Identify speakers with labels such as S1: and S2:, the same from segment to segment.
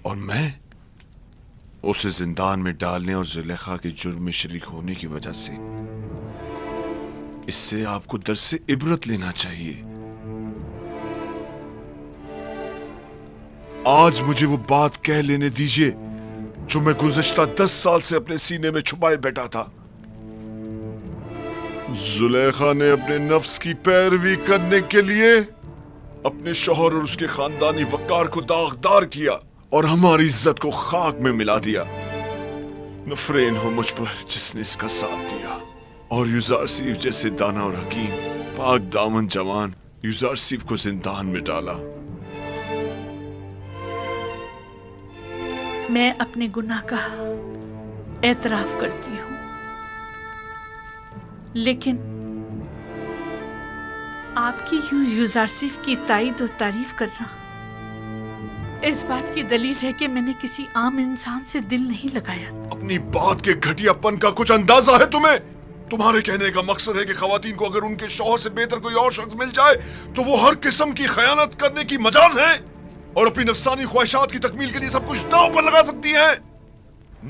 S1: اور میں اسے زندان میں ڈالنے اور زلیخا کے جرم میں شریک ہونے کی وجہ سے، اس سے آپ کو درس عبرت لینا چاہیے۔ آج مجھے وہ بات کہہ لینے دیجیے جو میں گزشتہ 10 سال سے اپنے سینے میں چھپائے بیٹھا تھا۔ زلیخا نے اپنے نفس کی پیروی کرنے کے لیے اپنے شوہر اور اس کے خاندانی وقار کو داغدار کیا اور ہماری عزت کو خاک میں ملا دیا۔ نفرین ہو مجھ پر جس نے اس کا ساتھ دیا، اور یوزارسیف جیسے دانا اور حکیم پاک دامن جوان یوزارسیف کو زندان میں ڈالا۔
S2: میں اپنے گناہ کا اعتراف کرتی ہوں، لیکن آپ کی یوزارسیف کی تائید و تعریف کرنا اس بات کی دلیل ہے کہ میں نے کسی عام انسان سے دل نہیں لگایا۔
S1: اپنی بات کے گھٹیا پن کا کچھ اندازہ ہے تمہیں؟ تمہارے کہنے کا مقصد ہے کہ خواتین کو اگر ان کے شوہر سے بہتر کوئی اور شخص مل جائے تو وہ ہر قسم کی خیانت کرنے کی مجاز ہیں اور اپنی نفسانی خواہشات کی تکمیل کے لیے سب کچھ داؤ پر لگا سکتی ہیں۔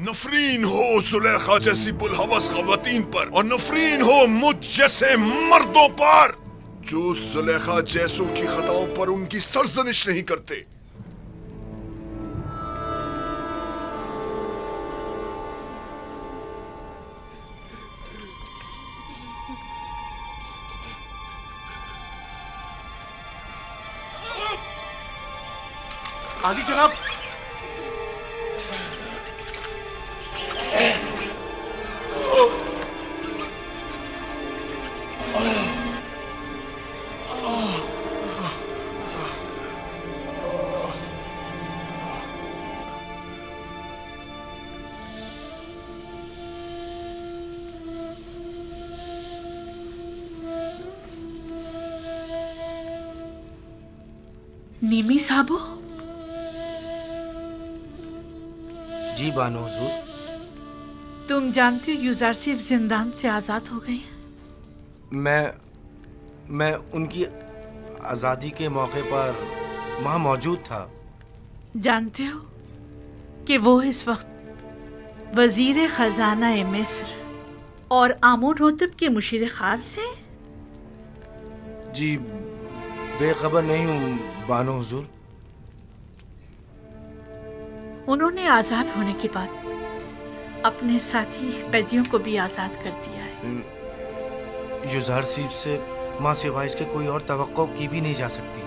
S1: نفرین ہو زلیخا جیسی بلحوث خواتین پر، اور نفرین ہو مجھ جیسے مردوں پر جو زلیخا جیسوں کی خطاؤں پر ان کی سرزنش نہیں کرتے۔
S3: آگے جناب۔
S2: نیمی صاحبو،
S3: جی بانو حضور۔
S2: تم جانتے ہو یوزارسیف زندان سے آزاد ہو گئے ہیں؟
S3: میں ان کی آزادی کے موقع پر وہاں موجود تھا۔
S2: جانتے ہو کہ وہ اس وقت وزیر خزانہ مصر اور آمون ہوتب کے مشیر خاص ہیں؟
S3: جی بے خبر نہیں ہوں بانو حضور۔
S2: انہوں نے آزاد ہونے کے بعد اپنے ساتھی قیدیوں کو بھی آزاد کر دیا ہے۔
S3: یوزارسیف سے ماں سوائے اس کے کوئی اور توقع کی بھی نہیں جا سکتی۔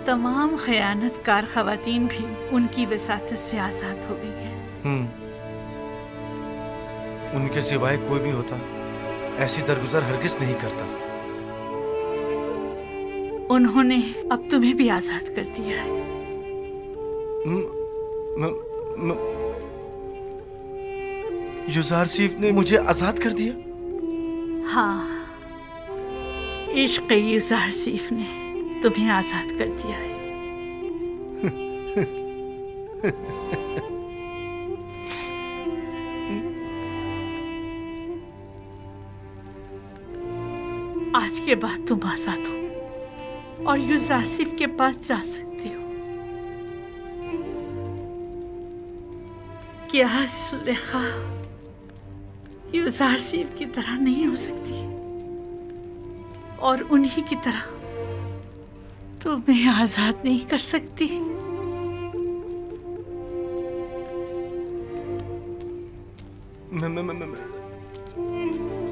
S2: تمام خیانت کار خواتین بھی ان کی وساطت سے آزاد ہو گئی ہیں۔
S3: ان کے سوائے کوئی بھی ہوتا ایسی درگزر ہرگز نہیں کرتا۔
S2: انہوں نے اب تمہیں بھی آزاد کر دیا ہے۔
S3: یوزارسیف نے مجھے آزاد کر دیا؟
S2: ہاں، عشق یوزارسیف نے تمہیں آزاد کر دیا ہے۔ آج کے بعد تم آزاد ہو اور یوزارسیف کے پاس جا سکتے ہو۔ کیا زلیخا یوزارسیف کی طرح نہیں ہو سکتی اور انہی کی طرح تمہیں آزاد نہیں کر سکتی؟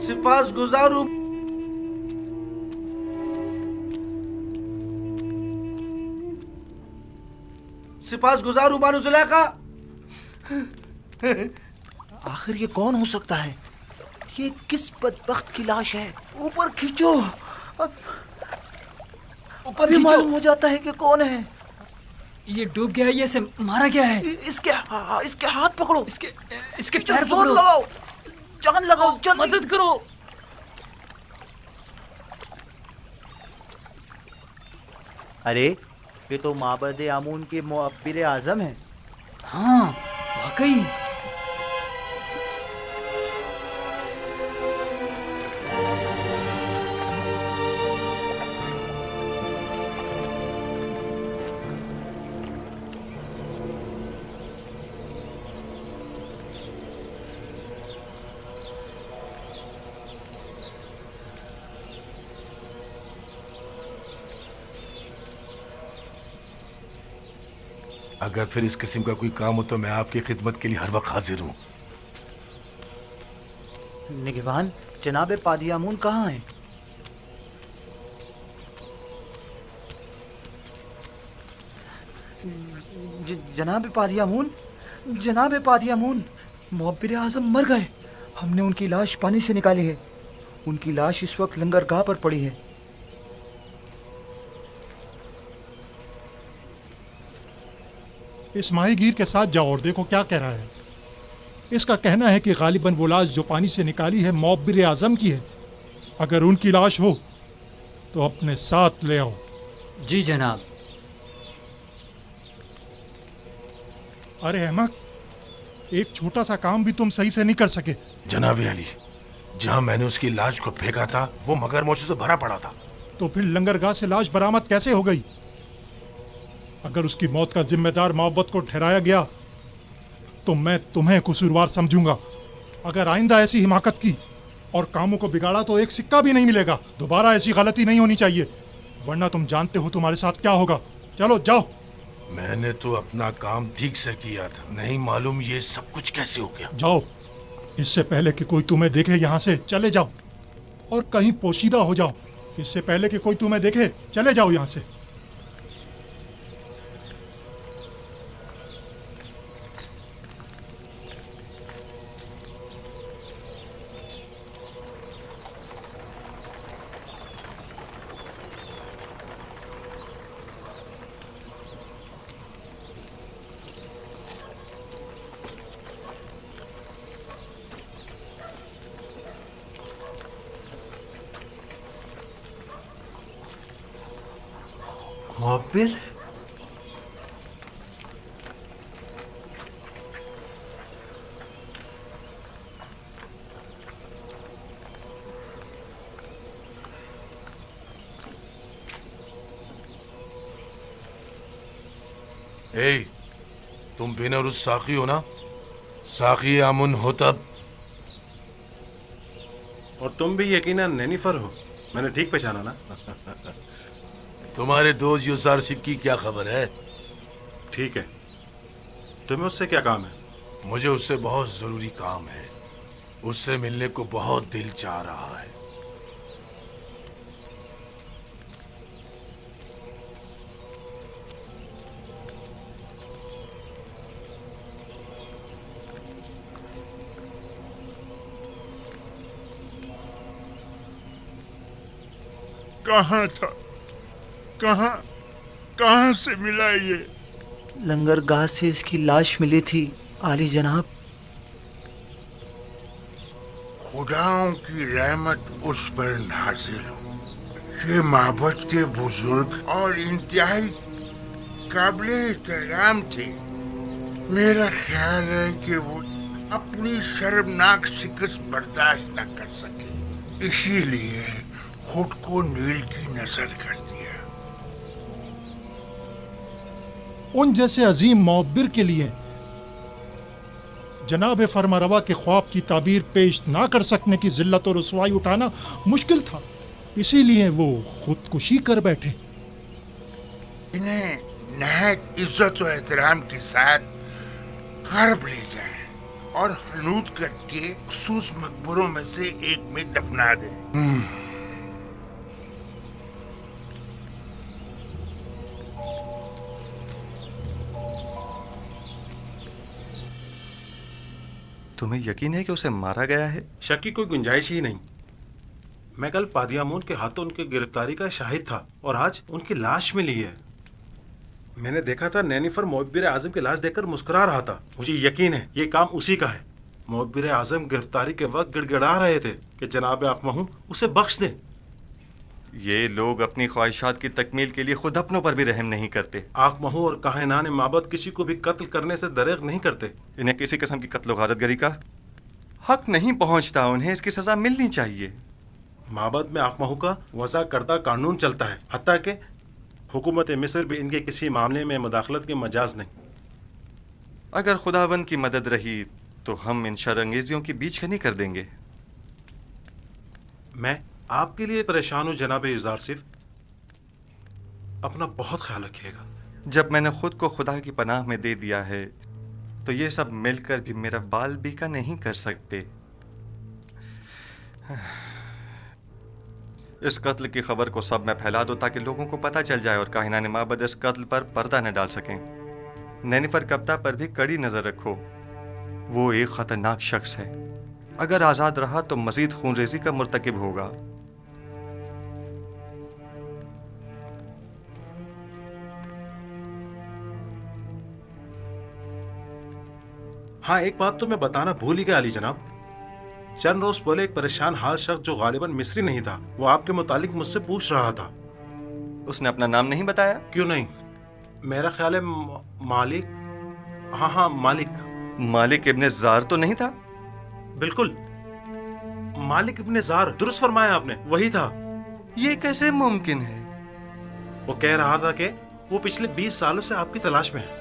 S3: سپاس گزار ہوں بانو زلیخا۔
S4: آخر یہ کون ہو سکتا ہے؟ یہ کس بدبخت کی لاش ہے؟ اوپر کھینچو، ابھی معلوم ہو جاتا ہے کہ کون ہے۔
S5: یہ ڈوب گیا ہے، یہ اسے مارا گیا ہے۔
S4: اس کے ہاتھ پکڑو،
S5: اس کے پیر
S4: زور
S5: پکڑو،
S4: لگاؤ، جان لگاؤ، جلدی
S5: مدد کرو۔
S4: ارے یہ تو معبد آمون کے معبر اعظم ہیں۔
S5: ہاں واقعی۔
S6: अगर फिर इस किस्म का कोई काम हो तो मैं आपकी खिदमत के लिए हर वक्त हाजिर हूँ।
S4: निगहबान, जनाब पादियामून कहाँ हैं? जनाब पादियामून, जनाब पादियामून, मुअब्बिर आज़म मर गए। हमने उनकी लाश पानी से निकाली है। उनकी लाश इस वक्त लंगरगाह पर पड़ी है।
S7: इस माहीगीर के साथ जाओ और देखो क्या कह रहा है। इसका कहना है कि गालिबन वो लाश जो पानी से निकाली है मुअब्बिर आज़म की है। अगर उनकी लाश हो तो अपने साथ ले आओ।
S5: जी जनाब।
S7: अरे अहमक, एक छोटा सा काम भी तुम सही से नहीं कर सके।
S6: जनाब अली, जहाँ मैंने उसकी लाश को फेंका था वो मगरमच्छों से भरा पड़ा था।
S7: तो फिर लंगरगाह से लाश बरामद कैसे हो गई? अगर उसकी मौत का जिम्मेदार मोहब्बत को ठहराया गया तो मैं तुम्हें कसूरवार समझूंगा। अगर आइंदा ऐसी हिमाकत की और कामों को बिगाड़ा तो एक सिक्का भी नहीं मिलेगा। दोबारा ऐसी गलती नहीं होनी चाहिए, वरना तुम जानते हो तुम्हारे साथ क्या होगा। चलो जाओ।
S6: मैंने तो अपना काम ठीक से किया था, नहीं मालूम ये सब कुछ कैसे हो गया।
S7: जाओ, इससे पहले कि कोई तुम्हें देखे यहाँ से चले जाओ, और कहीं पोशीदा हो जाओ। इससे पहले कि कोई तुम्हें देखे चले जाओ यहाँ से।
S4: मुअब्बिर,
S6: ए, तुम बिनर उस साकी हो ना? साकी आमुन हो तब।
S8: और तुम भी यकीनन नैनीफर हो, मैंने ठीक पहचाना ना?
S6: तुम्हारे दोस्त यूसार सिख की क्या खबर है?
S8: ठीक है, तुम्हें उससे क्या काम है?
S6: मुझे उससे बहुत जरूरी काम है। उससे मिलने को बहुत दिल चाह रहा है।
S1: कहाँ था? कहाँ से मिला ये?
S4: लंगरगाह से इसकी लाश मिली थी आली जनाब।
S9: खुदाओं की रहमत उस पर नाजिल हो। ये माबद के बुजुर्ग और इंतहाई काबिल एहतराम थे। मेरा ख्याल है कि वो अपनी शर्मनाक शिकस्त बर्दाश्त न कर सके, इसीलिए खुद को नील की नजर कर दिया।
S7: उन जैसे अजीम मुअब्बिर के लिए जनाब फरमारवा के ख्वाब की ताबीर पेश ना कर सकने की जिल्लत और रुसवाई उठाना मुश्किल था, इसीलिए वो खुदकुशी कर बैठे।
S9: इन्हें नहायत इज्जत और एहतराम के साथ हर्ब ले जाएं और हनूद करके मखसूस मकबरों में से एक में दफना दें।
S10: तुम्हें यकीन है कि उसे मारा गया है?
S8: शक की कोई गुंजाइश ही नहीं। मैं कल पादियामून के हाथों उनकी गिरफ्तारी का शाहिद था और आज उनकी लाश मिली है। मैंने देखा था नैनीफर मुअब्बिर आज़म की लाश देखकर मुस्कुरा रहा था। मुझे यकीन है ये काम उसी का है। मुअब्बिर आज़म गिरफ्तारी के वक्त गिड़गिड़ा रहे थे कि जनाब आकमहू उसे बख्श दें।
S10: ये लोग अपनी ख्वाहिशात की तकमील के लिए खुद अपनों पर भी रहम नहीं करते।
S8: आकमहू और काहिनान माबद किसी को भी कत्ल करने से दरेग नहीं करते।
S10: इन्हें किसी किस्म की कत्ल गारतगरी का हक नहीं पहुंचता। उन्हें इसकी सजा मिलनी चाहिए।
S8: माबद में आकमहू का वज़ा करदा कानून चलता है, हत्ता कि हुकूमत मिस्र भी इनके किसी मामले में मुदाखलत की मजाज नहीं।
S10: अगर खुदावंद की मदद रही तो हम इन शर्अंगेजियों की बीचकनी कर देंगे।
S8: मैं आपके लिए परेशान हूँ जनाब यूज़ार सिफ। अपना बहुत ख्याल रखिएगा।
S10: جب میں نے خود کو خدا کی پناہ میں دے دیا ہے تو یہ سب مل کر بھی میرا بال بیکا نہیں کر سکتے۔ اس قتل کی خبر کو سب میں پھیلا دو تاکہ لوگوں کو پتہ چل جائے اور کاہنان معبد اس قتل پر پردہ نہ ڈال سکیں۔ نینیفر کپتا پر بھی کڑی نظر رکھو، وہ ایک خطرناک شخص ہے، اگر آزاد رہا تو مزید خون ریزی کا مرتکب ہوگا۔
S8: ہاں، ایک بات تو میں بتانا بھول ہی گیا علی جناب۔ چند روز پہلے ایک پریشان حال شخص جو غالباً مصری نہیں تھا، وہ آپ کے متعلق مجھ سے پوچھ رہا تھا۔
S10: اس نے اپنا نام نہیں بتایا؟
S8: کیوں نہیں؟ میرا خیال ہے مالک، ہاں مالک۔
S10: مالک ابن زار تو نہیں تھا؟
S8: بالکل، مالک ابن زار، درست فرمایا آپ نے، وہی تھا۔
S10: یہ کیسے ممکن ہے؟
S8: وہ کہہ رہا تھا کہ وہ پچھلے 20 سالوں سے آپ کی تلاش میں ہے۔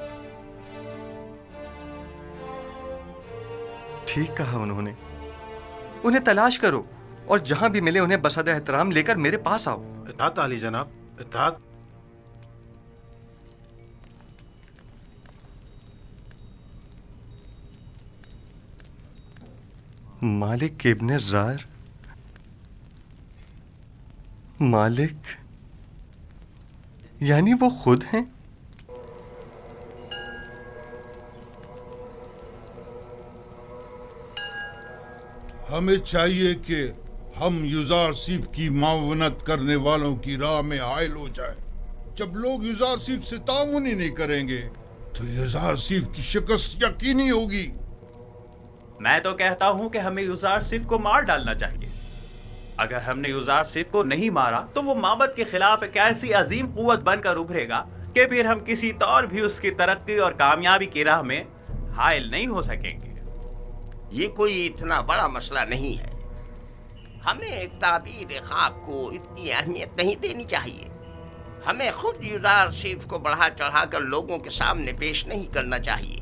S10: ٹھیک کہا انہوں نے، انہیں تلاش کرو اور جہاں بھی ملے انہیں بسادہ احترام لے کر میرے پاس آؤ۔
S8: اطاعت علی جناب، اطاعت۔
S10: مالک ابن زار، مالک یعنی وہ خود ہیں؟
S9: ہمیں چاہیے کہ ہم یوزارسیف کی معاونت کرنے والوں کی راہ میں حائل ہو جائیں۔ جب لوگ یوزارسیف سے تعاون ہی نہیں کریں گے تو یوزارسیف کی شکست یقینی ہوگی۔
S11: میں تو کہتا ہوں کہ ہمیں یوزارسیف کو مار ڈالنا چاہیے۔ اگر ہم نے یوزارسیف کو نہیں مارا تو وہ معبد کے خلاف ایک ایسی عظیم قوت بن کر ابھرے گا کہ پھر ہم کسی طور بھی اس کی ترقی اور کامیابی کی راہ میں حائل نہیں ہو سکیں گے۔
S12: یہ کوئی اتنا بڑا مسئلہ نہیں ہے، ہمیں تعبیر خواب کو اتنی اہمیت نہیں دینی چاہیے۔ ہمیں خود یوزارسیف کو بڑھا چڑھا کر لوگوں کے سامنے پیش نہیں کرنا چاہیے۔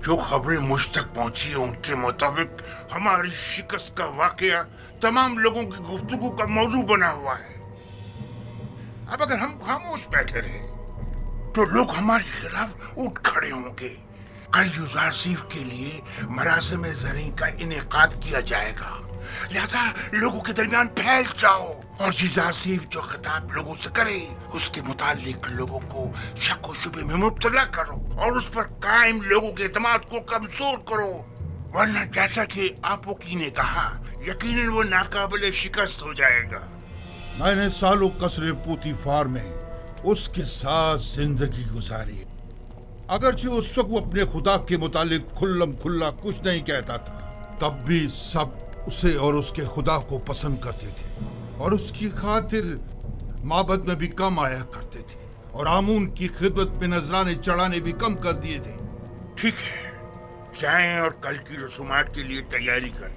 S9: جو خبریں مجھ تک پہنچی ہیں ان کے مطابق ہماری شکست کا واقعہ تمام لوگوں کی گفتگو کا موضوع بنا ہوا ہے۔ اب اگر ہم خاموش بیٹھے رہے تو لوگ ہمارے خلاف اٹھ کھڑے ہوں گے۔ کل یوزارسیف کے لیے مراسم زرعی کا انعقاد کیا جائے گا، لہذا لوگوں کے درمیان پھیل جاؤ اور یوزارسیف جو خطاب لوگوں سے کرے اس کے متعلق لوگوں کو شک و شبے میں مبتلا کرو اور اس پر قائم لوگوں کے اعتماد کو کمزور کرو، ورنہ جیسا کہ آپوکی نے کہا یقیناً وہ ناقابل شکست ہو جائے گا۔ میں نے سالوں قصر پوتیفار میں اس کے ساتھ زندگی گزاری، اگرچہ اس وقت وہ اپنے خدا کے متعلق کھلم کھلا کچھ نہیں کہتا تھا، تب بھی سب اسے اور اس کے خدا کو پسند کرتے تھے اور اس کی خاطر معبد میں بھی کم آیا کرتے تھے اور آمون کی خدمت میں نذرانے چڑھانے بھی کم کر دیے تھے۔ ٹھیک ہے، جائیں اور کل کی رسومات کے لیے تیاری کریں۔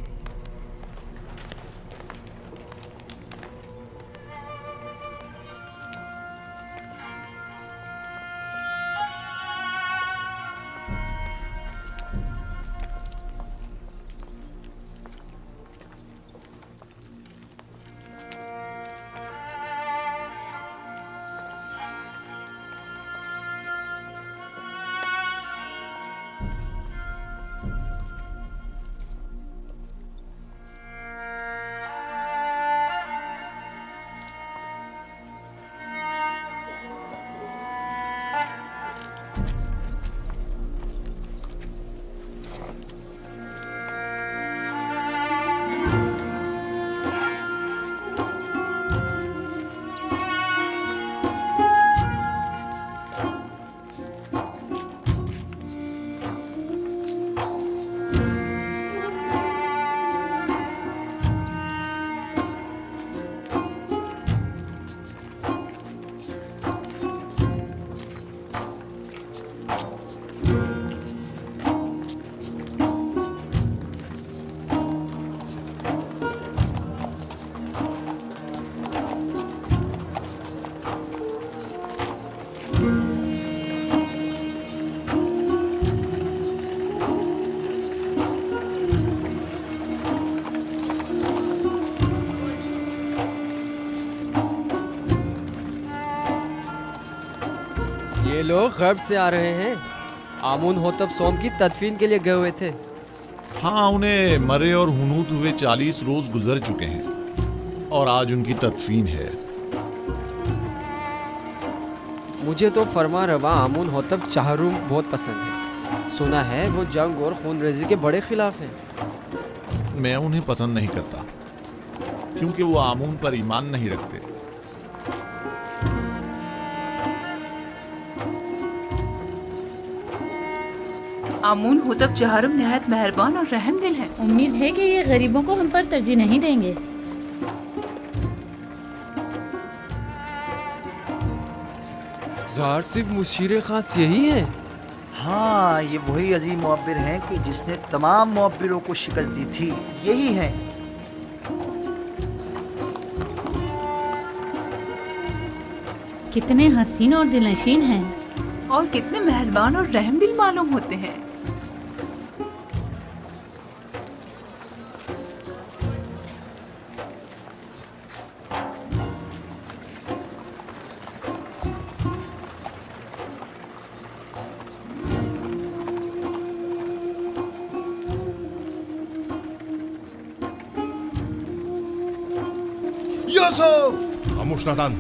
S13: یہ لوگ غرب سے آ رہے ہیں. آمون ہوتب سوم کی تدفین کے لیے گئے ہوئے تھے.
S14: ہاں انہیں مرے اور ہنوت ہوئے 40 روز گزر چکے ہیں اور آج ان کی تدفین ہے.
S13: مجھے تو فرما روا آمون ہوتب چہارم بہت پسند ہے. سنا ہے وہ جنگ اور خون ریزی کے بڑے خلاف ہیں.
S14: میں انہیں پسند نہیں کرتا کیونکہ وہ آمون پر ایمان نہیں رکھتے.
S15: آمون ہوتب چہارم نہایت مہربان اور رحم دل ہیں.
S16: امید ہے کہ یہ غریبوں کو ہم پر ترجیح نہیں دیں گے.
S13: زار صرف مشیر خاص یہی ہے؟
S4: ہاں یہ وہی عظیم معبر ہیں کہ جس نے تمام معبروں کو شکست دی تھی. یہی ہیں.
S16: کتنے حسین اور دلنشین ہیں
S15: اور کتنے مہربان اور رحم دل معلوم ہوتے ہیں.
S17: خاموش نادان،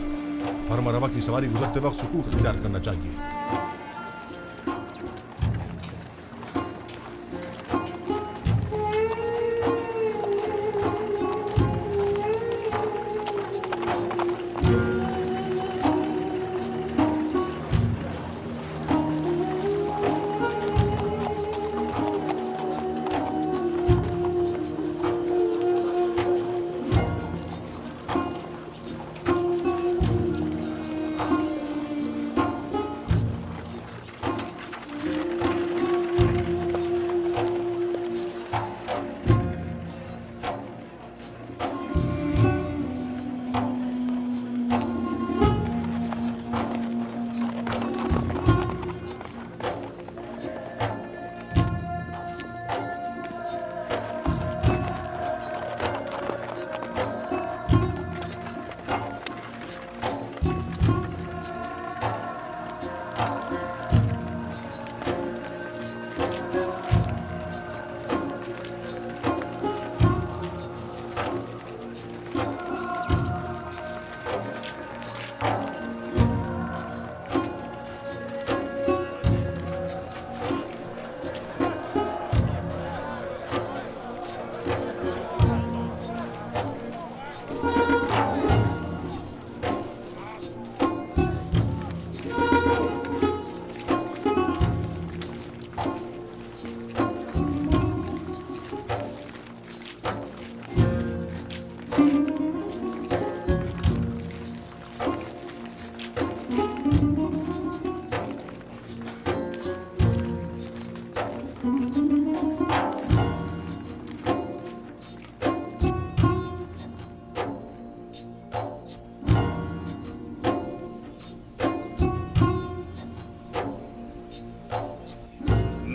S17: فرما روا کی سواری گزرتے وقت سکوت اختیار کرنا چاہیے.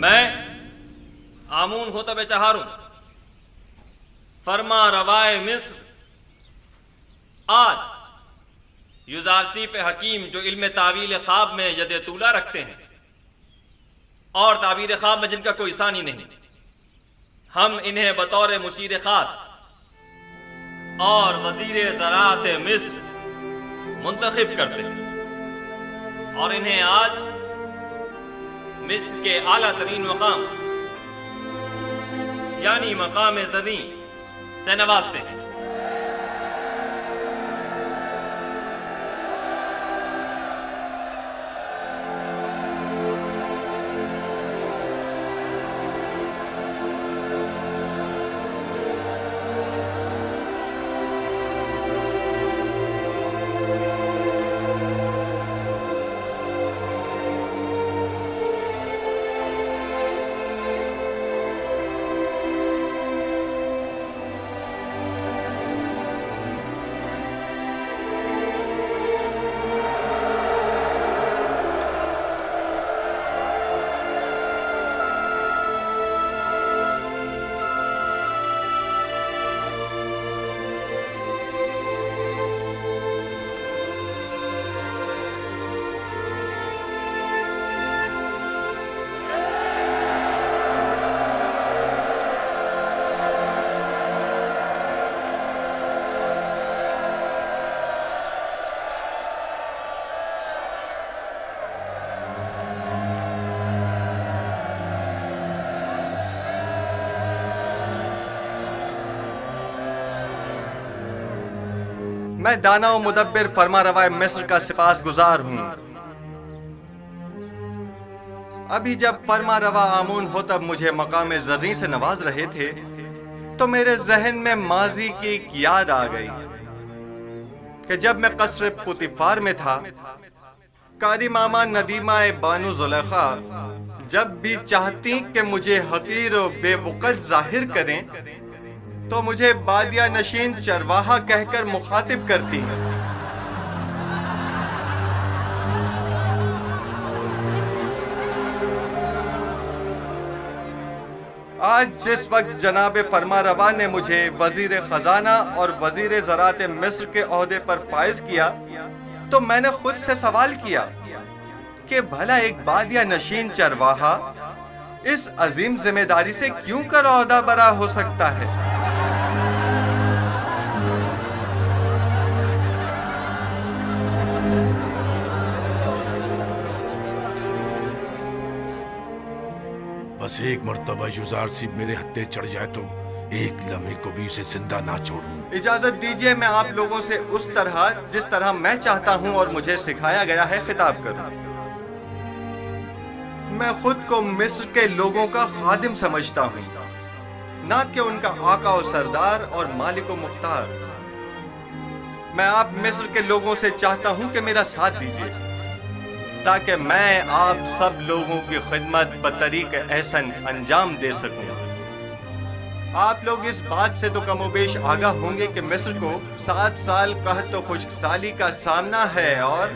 S18: میں آمون ہوتب چہارم فرما روائے مصر آج یوزارسیف حکیم جو علم تعویل خواب میں ید طولہ رکھتے ہیں اور تعبیر خواب میں جن کا کوئی ثانی نہیں، ہم انہیں بطور مشیر خاص اور وزیر زراعت مصر منتخب کرتے ہیں اور انہیں آج مصر کے اعلیٰ ترین مقام یعنی مقام زریں سے نوازتے ہیں۔
S10: मैं दाना व मुदब्बिर फरमा रवा मिस्र का सिपास गुजार हूँ। अभी जब फरमा रवा आमून होतब मुझे मकाम ज़र्री से नवाज रहे थे तो मेरे जहन में माजी की एक याद आ गई कि जब मैं कसर पुतिफार में था, कारी मामा नदीमा बानु जुलेखा जब भी चाहती कि मुझे हकीर और बेवकत जाहिर करें तो मुझे बादिया नशीन चरवाहा कहकर मुखातिब करती हैं। आज जिस वक्त जनाब फरमा रवा ने मुझे वजीर खजाना और वजीर ज़रात मिस्र के ओहदे पर फाइज किया तो मैंने खुद से सवाल किया कि भला एक बादिया नशीन चरवाहा इस अजीम जिम्मेदारी से क्यों कर ओहदा बरा हो सकता है।
S6: बस एक मर्तबा युजार सिप मेरे हत्थे चढ़ जाए तो एक लम्हे को भी उसे जिंदा ना छोड़ूं।
S10: इजाजत दीजिए मैं आप लोगों से उस तरह जिस तरह मैं चाहता हूं और मुझे सिखाया गया है खिताब करूं। मैं खुद को मिस्र के लोगों का खादिम समझता हूं, ना कि उनका आका और सरदार और मालिक और मुख्तार। मैं आप मिस्र के लोगों से चाहता हूं कि मेरा साथ दीजिए ताकि मैं आप सब लोगों की खिदमत बतरीक एहसन अंजाम दे सकूं। आप लोग इस बात से तो कमोबेश आगाह होंगे कि मिस्र को 7 साल कहत और खुश्कसाली का सामना है और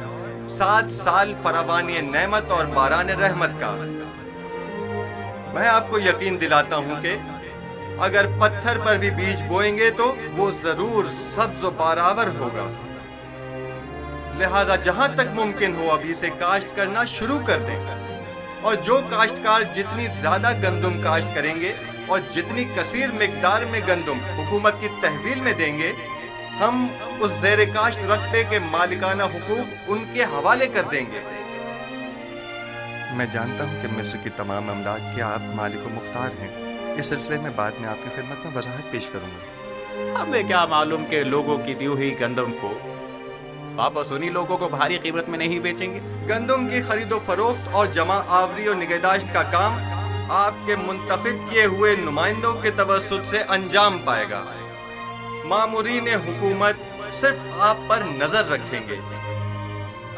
S10: 7 साल फरावानी नेमत और बारान रहमत का। मैं आपको यकीन दिलाता हूं कि अगर पत्थर पर भी बीज बोएंगे तो वो जरूर सब्ज और बारावर होगा। लिहाजा जहां तक मुमकिन हो अभी से काश्त करना शुरू कर दें और जो काश्तकार जितनी ज्यादा गंदुम काश्त करेंगे और जितनी कसीर मिकदार में गंदुम हुकूमत की तहवील में देंगे, हम उस ज़ेरे काश्त रकबे के मालिकाना हुकूक उनके हवाले कर देंगे। मैं जानता हूं कि मिस्र की तमाम अमलाक के आप मालिक व मुख्तार हैं। इस सिलसिले में बाद में आपकी खिदमत में वजाहत पेश करूंगा।
S11: हमें क्या मालूम कि लोगों की दी हुई गंदम को वापस उन्हीं लोगों को भारी कीमत में नहीं बेचेंगे।
S10: गंदम की खरीदो फरोख्त और जमा आवरी और निगहदाश्त का काम आपके मुंतखब किए हुए नुमाइंदों के तवस्सुत से अंजाम पाएगा। मामूरीन हुकूमत सिर्फ आप पर नजर रखेंगे।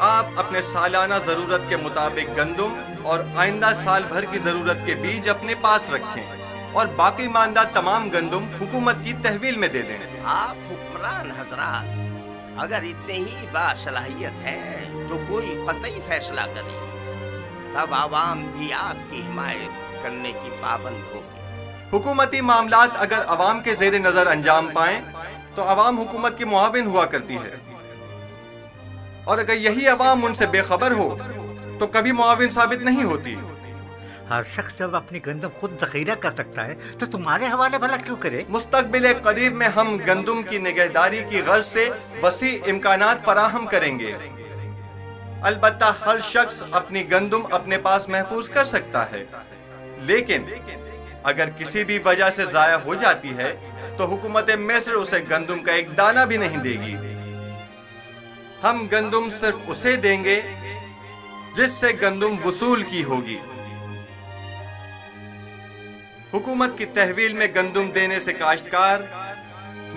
S10: आप अपने सालाना जरूरत के मुताबिक गंदम और आइंदा साल भर की जरूरत के बीज अपने पास रखें और बाकी मानदा तमाम गंदम हुकूमत की तहवील में दे दें।
S12: आप हुक्मरान हजरात अगर इतने ही बासलाहियत हैं तो कोई कतई फैसला करें, तब आवाम भी आपकी हिमायत करने की पाबंद होगी।
S10: हुकूमती मामलात अगर अवाम के जेर नजर अंजाम पाएं तो अवाम हुकूमत की मुआविन हुआ करती है और अगर यही अवाम उनसे बेखबर हो तो कभी मुआविन साबित नहीं होती।
S19: हर शख्स जब अपनी गंदम खुद जखीरा कर सकता है तो तुम्हारे हवाले भला क्यों करे।
S10: मुस्तकबिल करीब में हम गंदम की निगहदारी की गर्ज से वसी इम्कानात फराहम करेंगे। अलबत्ता हर शख्स अपनी गंदम अपने पास महफूज कर सकता है, लेकिन अगर किसी भी वजह से जाया हो जाती है तो हुकूमत मिस्र उसे गंदम का एक दाना भी नहीं देगी। हम गंदम सिर्फ उसे देंगे जिससे गंदम वसूल की होगी। हुकूमत की तहवील में गंदम देने से काश्तकार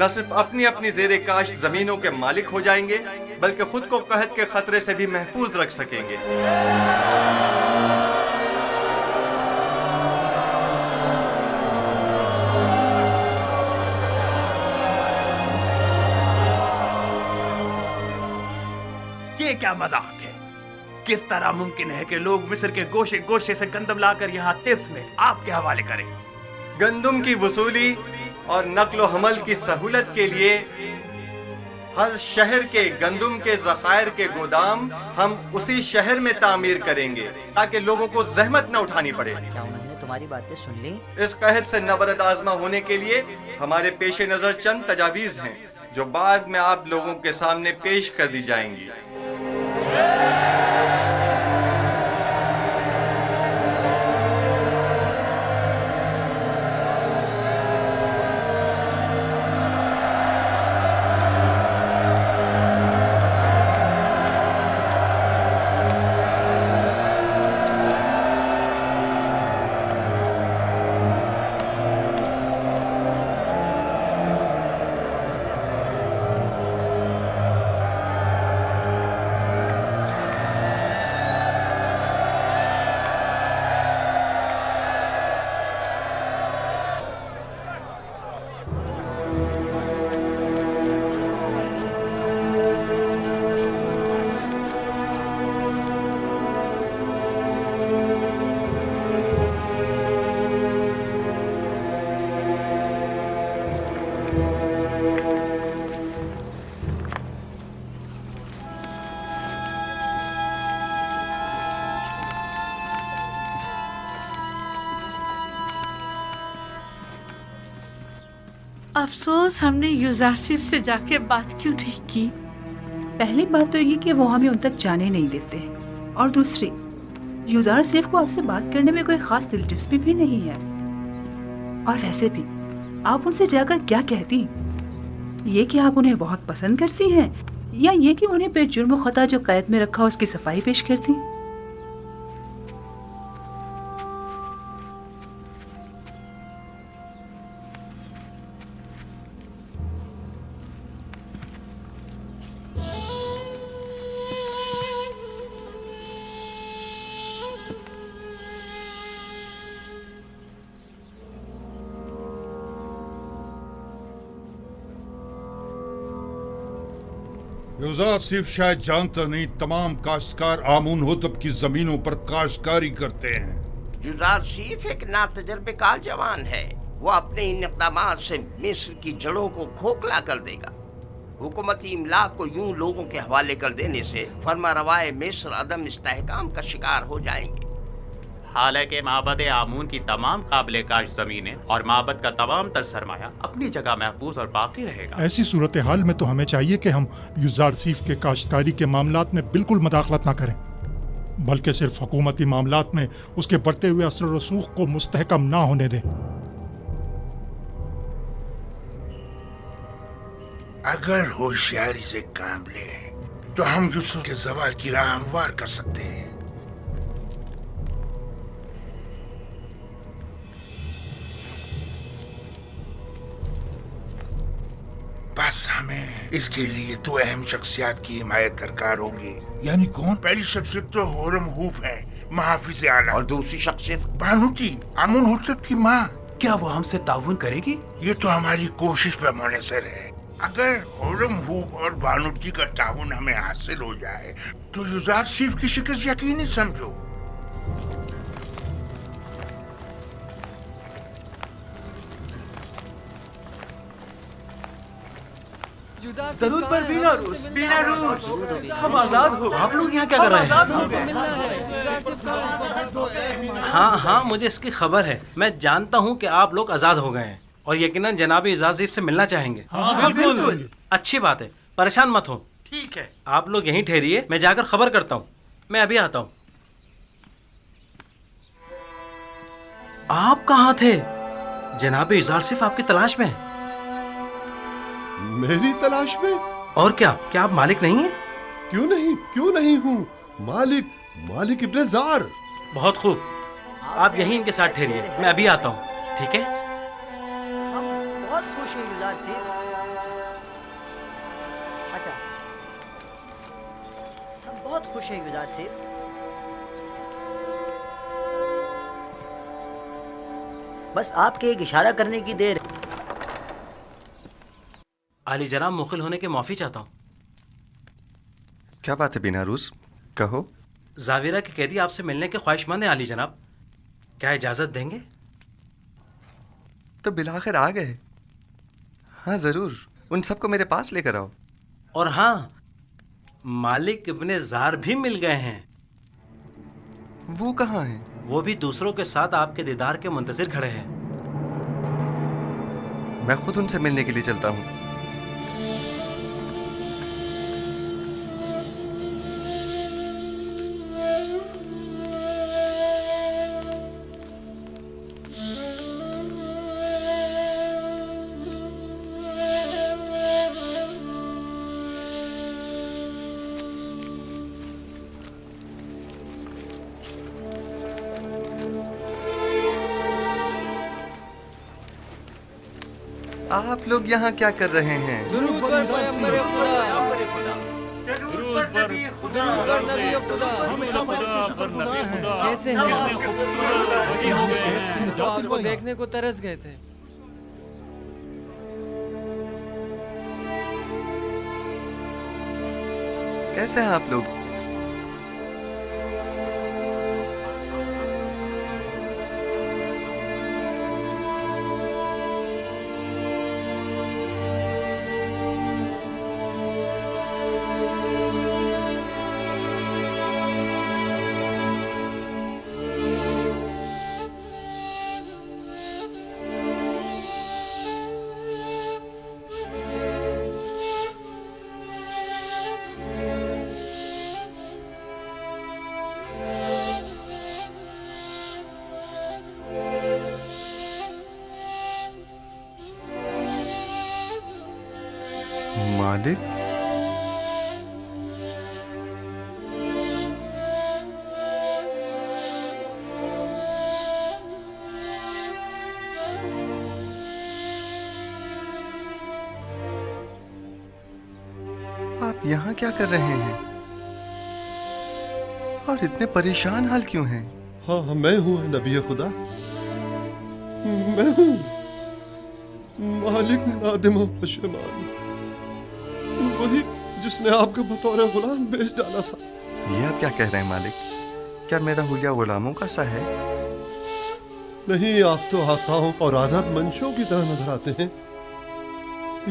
S10: न सिर्फ अपनी अपनी ज़ेरे काश्त जमीनों के मालिक हो जाएंगे बल्कि खुद को कहत के खतरे से भी महफूज रख सकेंगे।
S11: ये क्या मजाक है? किस तरह मुमकिन है कि लोग मिस्र के गोशे गोशे से गंदम लाकर यहाँ तिब्स में आपके हवाले करें?
S10: गंदम की वसूली और नक्लो हमल की सहूलत के लिए हर शहर के गंदम के ज़खायर के गोदाम हम उसी शहर में तामीर करेंगे ताकि लोगों को जहमत न उठानी पड़े।
S19: क्या उन्होंने तुम्हारी बातें सुन ली?
S10: इस कहत से नबरद आजमा होने के लिए हमारे पेशे नजर चंद तजावीज हैं जो बाद में आप लोगों के सामने पेश कर दी जाएंगी।
S2: अफसोस हमने यूजारसिफ से जाके बात क्यों नहीं की।
S15: पहली बात तो ये कि वो हमें उन तक जाने नहीं देते, और दूसरी यूजारसिफ को आपसे बात करने में कोई खास दिलचस्पी भी नहीं है। और वैसे भी आप उनसे जाकर क्या कहती? ये कि आप उन्हें बहुत पसंद करती हैं, या ये कि उन्हें बेजुर्म खता जो कैद में रखा उसकी सफाई पेश करती?
S9: यूजारसिफ शायद जानता नहीं, तमाम काश्तकार आमून होतब की जमीनों पर काश्तकारी करते हैं।
S12: यूजारसिफ एक नातजर्बेकार जवान है। वो अपने इन इक़दामात से मिस्र की जड़ों को खोखला कर देगा। हुकूमती इमलाक को यूं लोगों के हवाले कर देने से फरमारवाए मिस्र अदम इस्तेहकाम का शिकार हो जाएंगे।
S11: हालांकि माबद आमून की तमाम काबिल काश जमीनें और माबद का तमाम तर सरमाया अपनी जगह महफूज और बाकी रहेगा।
S7: ऐसी सूरत हाल में तो हमें चाहिए कि हम यूजारसिफ के काश्तकारी के मामलात में बिल्कुल मदाखलत ना करें, बल्कि सिर्फ हुकूमती मामलात में उसके बढ़ते हुए असर रसूख को मुस्तहकम ना होने दें।
S9: अगर होशियारी से काम ले तो हम यूसुफ के ज़वाल की राह हमवार कर सकते हैं। बस हमें इसके लिए दो अहम शख्सियत की हिमायत दरकार होगी। यानी कौन? पहली शख्सियत तो होरम हूफ है, महाफिज आला,
S12: और दूसरी शख्सियत
S9: बानूती, आमून होतब की माँ।
S8: क्या वो हमसे ताउन करेगी?
S9: ये तो हमारी कोशिश पे मुनहसर है। अगर होरम हूफ और बानूती का ताउन हमें हासिल हो जाए तो यूजारसिफ की शिकस्त यकीनी समझो।
S5: जरूर पर बिना रूस हम आजाद हो।
S8: आप लोग यहाँ क्या कर रहे हैं? हाँ हाँ, मुझे इसकी खबर है। मैं जानता हूँ कि आप लोग आजाद हो गए हैं और यकीनन जनाब यूजारसिफ से मिलना चाहेंगे।
S5: हाँ, बिल्कुल।
S8: अच्छी बात है, परेशान मत हो।
S5: ठीक है,
S8: आप लोग यहीं ठहरिए, मैं जाकर खबर करता हूँ। मैं अभी आता हूँ। आप कहाँ थे? जनाब यूजारसिफ आपकी तलाश में है।
S17: मेरी तलाश में?
S8: और क्या आप मालिक नहीं हैं?
S17: क्यों नहीं हूँ मालिक इब्ने ज़ार।
S8: बहुत खूब, आप यहीं इनके साथ ठहरिए, मैं अभी आता हूँ। ठीक है?
S20: हम बहुत खुश हैं यूजारसिफ। अच्छा, हम बहुत खुश हैं यूजारसिफ। बस आपके एक इशारा करने की देर है।
S8: आली जनाब, मुखिल होने के माफी चाहता हूँ।
S10: क्या बात है बिना रूस, कहो।
S8: जाविरा के कैदी आपसे मिलने के ख्वाहिशमंद हैं आली जनाब, क्या इजाजत देंगे?
S10: तो बिलाखिर आ गए। हाँ जरूर, उन सबको मेरे पास लेकर आओ।
S8: और हाँ, मालिक इब्ने ज़ार भी मिल गए हैं।
S10: वो कहाँ हैं?
S8: वो भी दूसरों के साथ आपके दीदार के मुंतजिर खड़े हैं।
S10: मैं खुद उनसे मिलने के लिए चलता हूँ। आप लोग यहाँ क्या कर रहे हैं?
S13: दुरूद पर पैगंबर खुदा। कैसे हैं? तो आपको देखने को तरस गए थे।
S10: कैसे हैं आप लोग? मालिक, आप यहाँ क्या कर रहे हैं और इतने परेशान हाल क्यों हैं?
S21: हाँ, मैं हूँ नबी खुदा, मैं हूँ मालिक नादिम और पशेमान, वही जिसने आपको बतौर गुलाम बेच डाला था।
S10: ये आप क्या कह रहे हैं मालिक? क्या मेरा हुलिया गुलामों का सा है?
S21: नहीं, आप तो आकाओं और आजाद मंशों की तरह नजर आते हैं।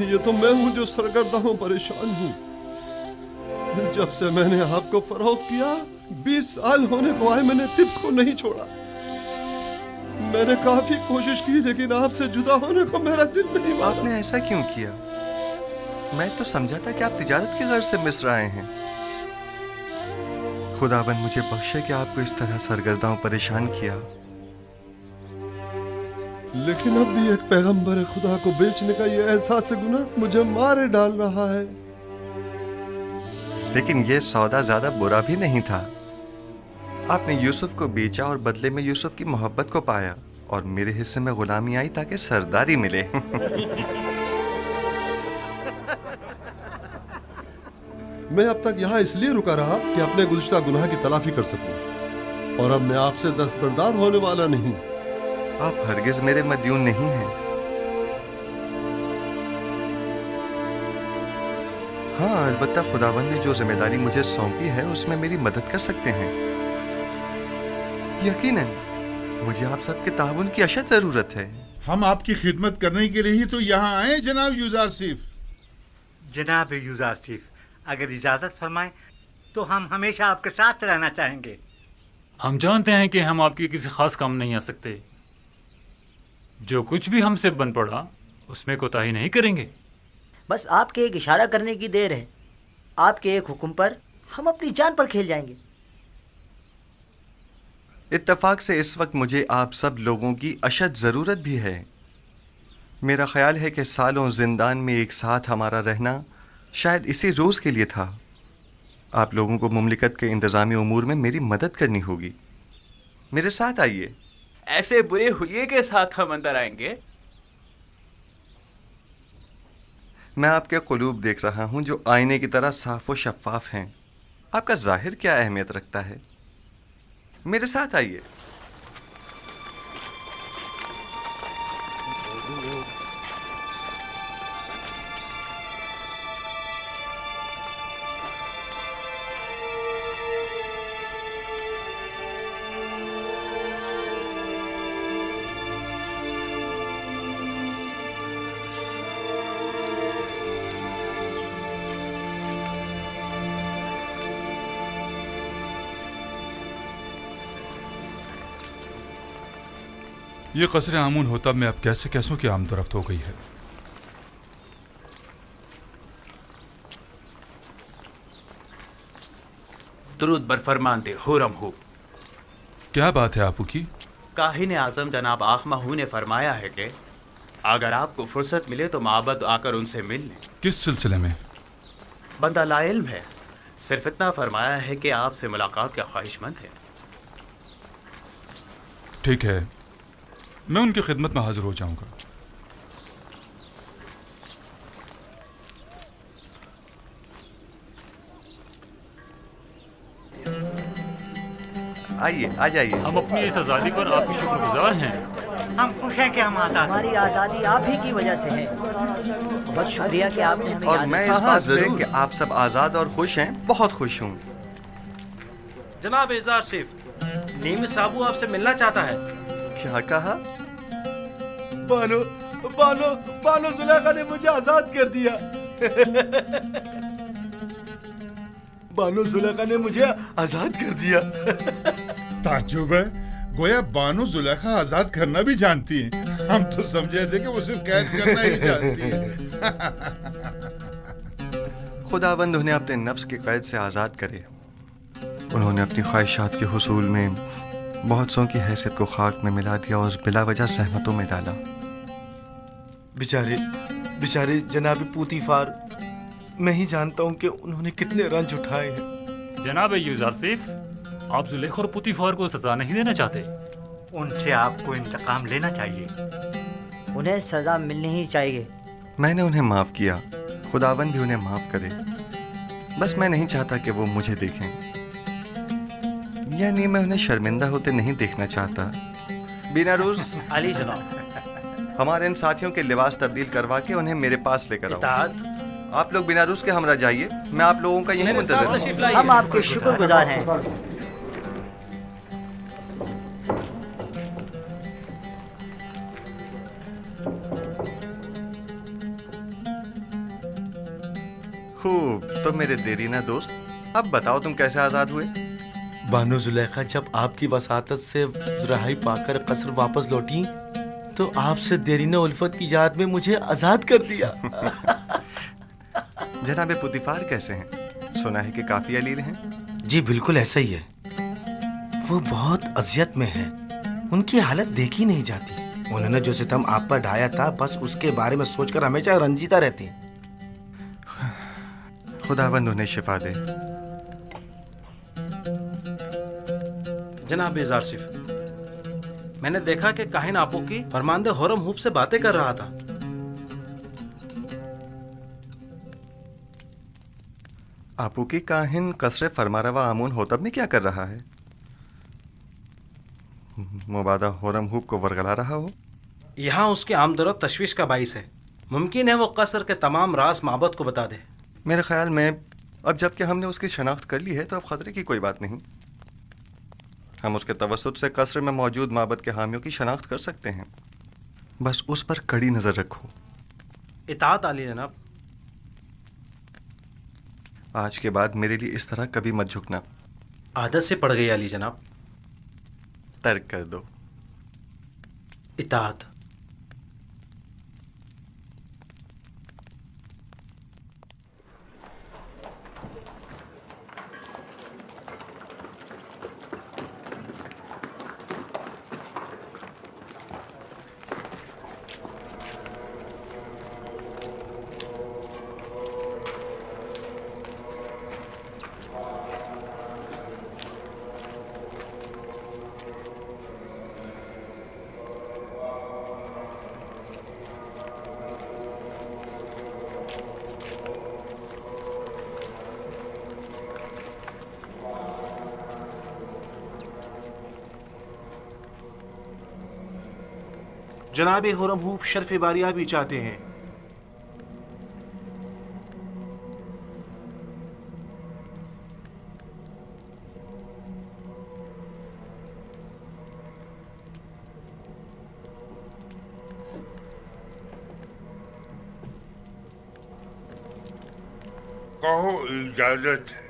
S21: ये तो मैं हूँ जो सरगर्दा हूँ, परेशान हूँ। जब से मैंने आपको फरोख्त किया, 20 साल होने को आए, मैंने टिप्स को नहीं छोड़ा। मैंने काफी कोशिश की, लेकिन आपसे जुदा होने को मेरा दिल नहीं माना।
S10: आपने ऐसा क्यों किया? मैं तो समझा था कि आप तिजारत की गर्ज से मिस्र आए हैं। खुदावन मुझे बख्शे कि आपको इस तरह सरगर्दाओं परेशान किया।
S21: लेकिन अब भी एक पैगंबर खुदा को बेचने का ये एहसास गुनाह मुझे मारे डाल रहा है।
S10: लेकिन ये सौदा ज्यादा बुरा भी नहीं था। आपने यूसुफ को बेचा और बदले में यूसुफ की मोहब्बत को पाया, और मेरे हिस्से में गुलामी आई ताकि सरदारी मिले।
S21: मैं अब तक यहाँ इसलिए रुका रहा कि अपने गुज़िश्ता गुनाह की तलाफी कर सकूं, और अब मैं आपसे दस्तबरदार होने वाला नहीं।
S10: आप हरगिज मेरे मदयून नहीं हैं। हाँ, अलबत्ता खुदावंद ने जो जिम्मेदारी मुझे सौंपी है उसमें मेरी मदद कर सकते हैं। यकीनन मुझे आप सबके ताउन की अशद जरूरत है।
S9: हम आपकी खिदमत करने के लिए ही तो यहाँ आए जनाब यूजारसिफ।
S19: जनाब यूजारसिफ, अगर इजाजत फरमाएं तो हम हमेशा आपके साथ रहना चाहेंगे।
S22: हम जानते हैं कि हम आपकी किसी खास काम नहीं आ सकते। जो कुछ भी हमसे बन पड़ा उसमें कोताही नहीं करेंगे।
S20: बस आपके एक इशारा करने की देर है। आपके एक हुक्म पर हम अपनी जान पर खेल जाएंगे।
S10: इत्तेफाक से इस वक्त मुझे आप सब लोगों की अशद ज़रूरत भी है। मेरा ख्याल है कि सालों जिंदान में एक साथ हमारा रहना शायद इसी रोज़ के लिए था। आप लोगों को मुमलिकत के इंतज़ामी उमूर में मेरी मदद करनी होगी। मेरे साथ आइए।
S11: ऐसे बुरे हुलिये के साथ हम अंदर आएंगे?
S10: मैं आपके कुलूब देख रहा हूं जो आईने की तरह साफ व शफाफ हैं। आपका जाहिर क्या अहमियत रखता है? मेरे साथ आइए।
S23: ये कसर आमून होतब में अब कैसे कैसों की आमदरफ्त हो गई है।
S11: दुरूद बर फरमानते हुरम हो।
S23: क्या बात है आपू की?
S11: काहिन आजम जनाब आखमाहू ने फरमाया है कि अगर आपको फुर्सत मिले तो माबद आकर उनसे मिल लें।
S23: किस सिलसिले में?
S11: बंदा लाइल्म है, सिर्फ इतना फरमाया है कि आपसे मुलाकात का ख्वाहिशमंद है।
S23: ठीक है, मैं उनकी खिदमत में हाजिर हो जाऊंगा।
S10: आइए, आ जाइए।
S22: हम अपनी इस आज़ादी पर आपकी शुक्रगुजार हैं।
S19: हम खुश हैं कि हम आज़ाद।
S20: हमारी आज़ादी आप ही की वजह से है। बहुत शुक्रिया कि आपने हमें
S10: और मैं इस बात से कि आप सब आज़ाद और खुश हैं, बहुत खुश हूँ।
S8: जनाब यूजारसिफ, नीम साबू आपसे मिलना चाहता है।
S10: क्या कहा?
S3: बानो बानो बानो जुलेखा ने मुझे आजाद कर दिया। बानो जुलेखा ने मुझे आजाद कर दिया।
S9: ताज्जुब है, गोया बानो जुलेखा आजाद करना भी जानती है। हम तो समझे थे कि वो सिर्फ कैद करना ही जानती है।
S10: खुदावंद उन्हें अपने नफ्स की कैद से आज़ाद करे। उन्होंने अपनी ख्वाहिशात के हुसूल में बहुत सौ की हैसियत को खाक में मिला दिया और बिला वजह सहमतों में डाला।
S3: बेचारे बेचारे जनाब पूतीफार मैं ही जानता हूँ कि उन्होंने कितने रंज उठाए हैं।
S22: जनाब यूजारसिफ, आप जुलेखा और पुतीफार को सजा नहीं देना चाहते?
S19: उनसे आपको इंतकाम लेना चाहिए।
S20: उन्हें सजा मिलनी ही चाहिए।
S10: मैंने उन्हें माफ किया, खुदावन भी उन्हें माफ करे। बस मैं नहीं चाहता कि वो मुझे देखें, यानी मैं उन्हें शर्मिंदा होते नहीं देखना चाहता। बीनारूस
S1: अली जनाब,
S10: हमारे इन साथियों के लिबास तब्दील करवा के उन्हें मेरे पास लेकर आओ। आप लोग बीनारूस के हमरा जाइए, मैं आप लोगों का यही मुंतज़िर हूं।
S20: हम आपके शुक्रगुजार हैं।
S10: खूब, तो मेरे देरीना दोस्त, अब बताओ तुम कैसे आजाद हुए?
S3: बानो जुलेखा जब आपकी वसातत से रहाई पाकर कसर वापस लौटी तो आपसे देरीना उल्फत की याद में मुझे आजाद कर दिया।
S10: जनाब पुतीफार कैसे हैं? सुना है कि काफी अलील हैं।
S3: जी बिल्कुल ऐसा ही है। वो बहुत अजियत में है, उनकी हालत देखी नहीं जाती। उन्होंने जो सितम आप पर ढाया था, बस उसके बारे में सोचकर हमेशा रंजीता रहती।
S10: खुदावंद उन्हें शिफा दे।
S1: जनाब यूजारसिफ, मैंने देखा कि काहिन आपू की फरमानदे हुरम हूब से बातें कर रहा था।
S10: आपू की काहिन कसरे फरमारवा आमून होतब में क्या कर रहा है? मुबादा हुरम हूब को वरगला रहा हो।
S1: यहाँ उसकी आमदरत तशवीश का बाइस है। मुमकिन है वो कसर के तमाम राज माबद को बता दे।
S10: मेरे ख्याल में अब जबकि हमने उसकी शनाख्त कर ली है तो अब खतरे की कोई बात नहीं। हम उसके तवस्सुत से कसर में मौजूद माबद के हामियों की शनाख्त कर सकते हैं। बस उस पर कड़ी नजर रखो।
S1: इताअत आली जनाब।
S10: आज के बाद मेरे लिए इस तरह कभी मत झुकना।
S1: आदत से पड़ गई अली जनाब।
S10: तर्क कर दो।
S1: इताअत।
S4: जनाब हुरम हूब शर्फ बारिया भी चाहते हैं।
S9: कहो इजाजत है।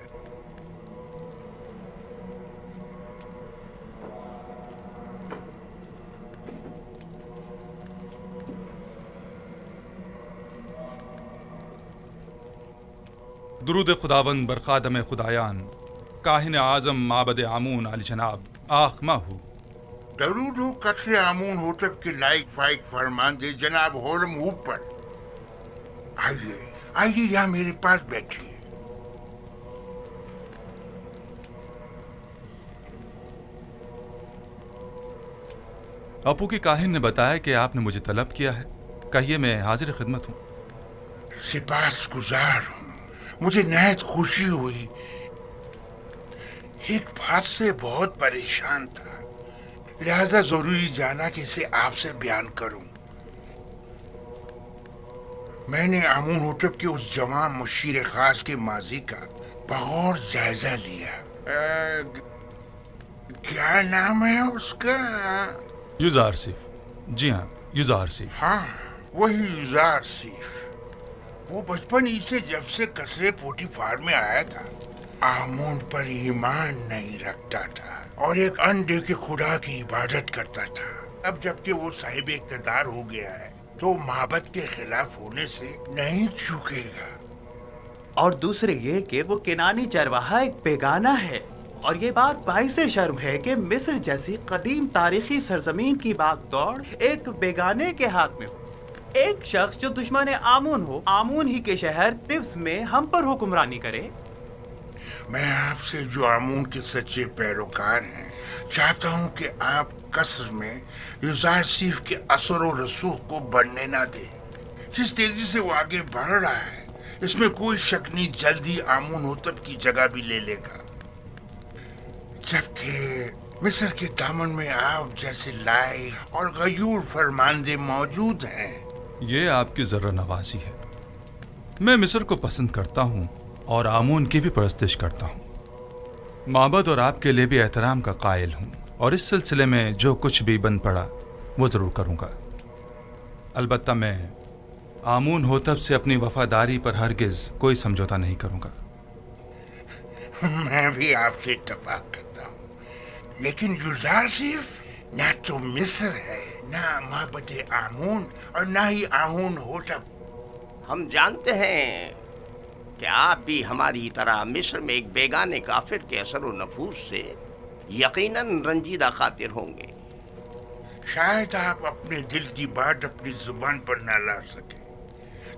S23: दुरूद खुदावंद बरखादम खुदायान काहिन आजम माबद आमून अली जनाब आखमा हो।
S9: दरूद हो कसरे आमून होतब के लाइक फाइक फरमान दे जनाब हुरम हूब पर। आइए आइए यहाँ मेरे पास बैठिए।
S23: आपू की काहिन ने बताया कि आपने मुझे तलब किया है। कहिए, मैं हाजिर खिदमत हूँ।
S9: सिपास गुजार हूँ। मुझे नहायत खुशी हुई। एक बात से बहुत परेशान था, लिहाजा जरूरी जाना कि इसे आपसे बयान करूं। मैंने आमून होटब के उस जवान मुशीर खास के माजी का बगौर जायजा लिया। क्या नाम है उसका?
S23: यूजारसिफ। जी हाँ, यूजारसिफ।
S9: हाँ, वही यूजारसिफ। वो बचपन ही से जब से कसरे पोटीफार में आया था, आमून पर ईमान नहीं रखता था और एक अंधे के खुदा की इबादत करता था। अब जबकि वो साहिब इक़्तिदार हो गया है तो माबद के खिलाफ होने से नहीं चूकेगा।
S11: और दूसरे ये कि वो किनानी चरवाहा एक बेगाना है, और ये बात बाइसे शर्म है कि मिस्र जैसी कदीम तारीखी सरजमीन की बागदौड़ एक बेगाने के हाथ में हो। एक शख्स जो दुश्मन आमून हो, आमून ही के शहर तिब्स में हम पर हुक्मरानी करे।
S9: मैं आपसे जो आमून के सच्चे पैरोकार हैं चाहता हूं कि आप कसर में युजारसीफ के असर और रसूख को बढ़ने ना दें। जिस तेजी से वो आगे बढ़ रहा है इसमें कोई शक नहीं जल्दी आमून होतब की जगह भी ले लेगा। जबकि मिस्र के दामन में आप जैसे लायक और गयूर फरमानदे मौजूद हैं।
S23: ये आपकी ज़र्रा नवाजी है। मैं मिस्र को पसंद करता हूँ और आमून की भी परस्तिश करता हूँ। माबद और आपके लिए भी एहतराम का कायल हूँ और इस सिलसिले में जो कुछ भी बन पड़ा वो ज़रूर करूँगा। अलबत्ता मैं आमून होतब से अपनी वफादारी पर हरगिज़ कोई समझौता नहीं करूँगा।
S9: मैं भी आपसे इत्तफाक करता हूँ, लेकिन युजारसीफ ना तो मिस्र है, ना माबद आमून और ना ही आमून होतब।
S12: हम जानते हैं कि आप भी हमारी तरह मिस्र में एक बेगाने काफिर के असर व नफूस से यकीनन रंजीदा खातिर होंगे।
S9: शायद आप अपने दिल की बात अपनी जुबान पर ना ला सके,